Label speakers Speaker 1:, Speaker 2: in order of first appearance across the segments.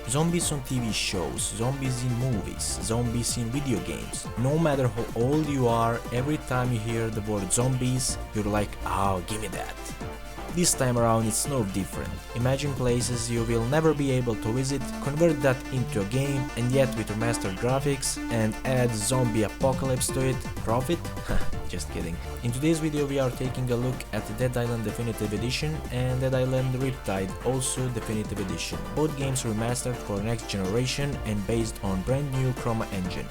Speaker 1: Zombies on TV shows, zombies in movies, zombies in video games. No matter how old you are, every time you hear the word zombies, you're like, oh, give me that. This time around it's no different. Imagine places you will never be able to visit, convert that into a game, and yet with remastered graphics and add zombie apocalypse to it. Profit? Just kidding. In today's video we are taking a look at Dead Island Definitive Edition and Dead Island Riptide, also Definitive Edition. Both games remastered for next generation and based on brand new Chroma engine.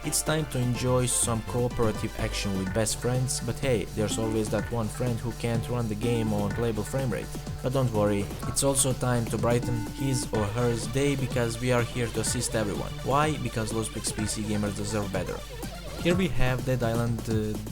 Speaker 1: It's time to enjoy some cooperative action with best friends, but hey, there's always that one friend who can't run the game on playable frame rate. But don't worry, it's also time to brighten his or her day because we are here to assist everyone. Why? Because Lostpix PC gamers deserve better. Here we have Dead Island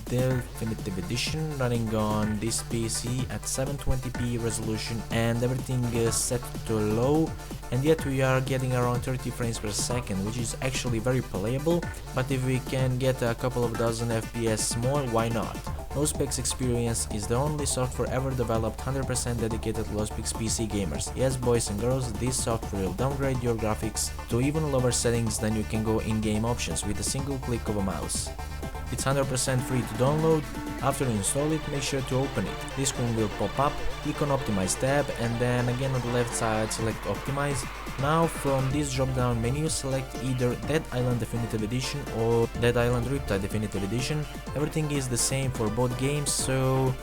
Speaker 1: Definitive Edition running on this PC at 720p resolution and everything is set to low, and yet we are getting around 30 frames per second, which is actually very playable, but if we can get a couple of dozen FPS more, why not? Lostpix Experience is the only software ever developed 100% dedicated to Lostpix PC gamers. Yes, boys and girls, this software will downgrade your graphics to even lower settings than you can go in-game options with a single click of a mouse. It's 100% free to download. After you install it, make sure to open it. This screen will pop up, click on Optimize tab, and then again on the left side select Optimize. Now from this drop down menu select either Dead Island Definitive Edition or Dead Island Riptide Definitive Edition. Everything is the same for both games, so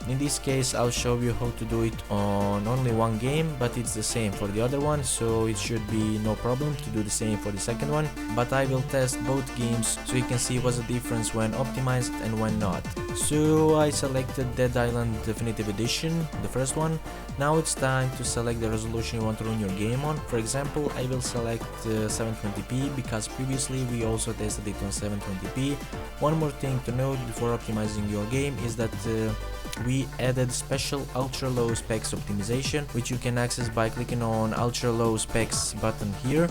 Speaker 1: in this case I'll show you how to do it on only one game, but it's the same for the other one, so it should be no problem to do the same for the second one. But I will test both games so you can see what's the difference when optimized and when not. So I selected Dead Island Definitive Edition, the first one. Now it's time to select the resolution you want to run your game on. For example, I will select 720p because previously we also tested it on 720p. One more thing to note before optimizing your game is that we added special ultra low specs optimization, which you can access by clicking on ultra low specs button here.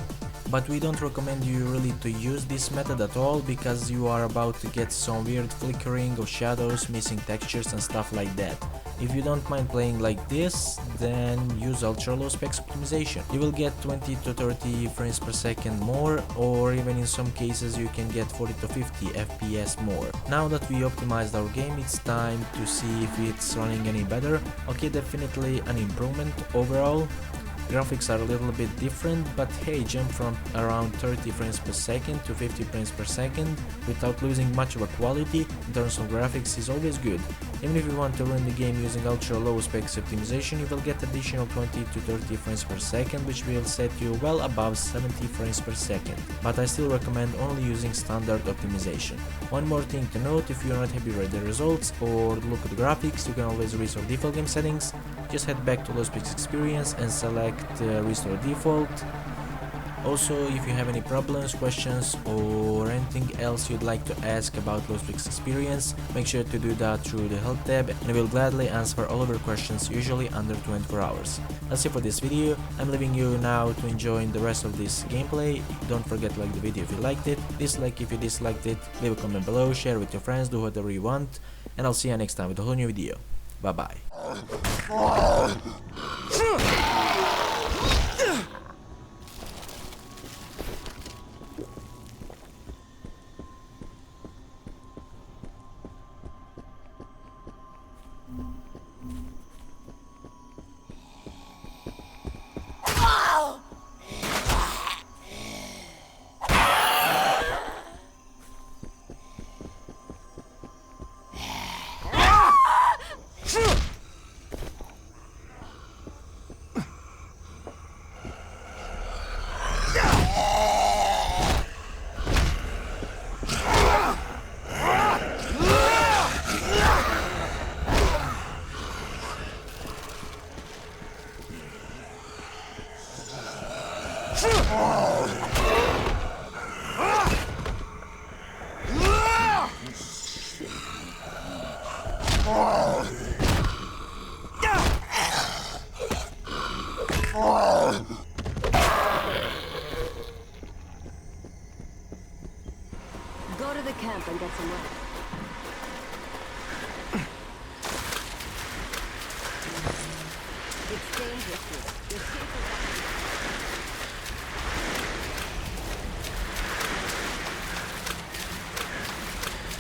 Speaker 1: But we don't recommend you really to use this method at all because you are about to get some weird flickering of shadows, missing textures and stuff like that. If you don't mind playing like this, then use ultra low specs optimization. You will get 20 to 30 frames per second more, or even in some cases you can get 40 to 50 FPS more. Now that we optimized our game, it's time to see if it's running any better. Okay, definitely an improvement overall. Graphics are a little bit different, but hey, jump from around 30 frames per second to 50 frames per second without losing much of a quality in terms of graphics is always good. Even if you want to run the game using ultra low specs optimization, you will get additional 20 to 30 frames per second, which will set you well above 70 frames per second. But I still recommend only using standard optimization. One more thing to note, if you're not happy with the results or look at the graphics, you can always restore default game settings. Just head back to Lostpix Experience and select Restore Default. Also, if you have any problems, questions or anything else you'd like to ask about Lostpix Experience, make sure to do that through the help tab and I will gladly answer all of your questions, usually under 24 hours. That's it for this video. I'm leaving you now to enjoy the rest of this gameplay. Don't forget to like the video if you liked it, dislike if you disliked it, leave a comment below, share with your friends, do whatever you want, and I'll see you next time with a whole new video. Bye bye.
Speaker 2: Go to the camp and get some rest. It's dangerous here. Your safe is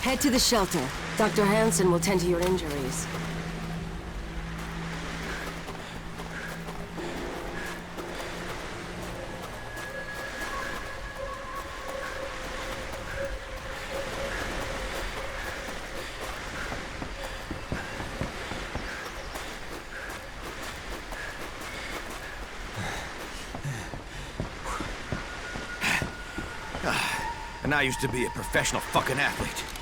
Speaker 2: Head to the shelter. Dr. Hansen will tend to your injuries.
Speaker 3: And I used to be a professional fucking athlete.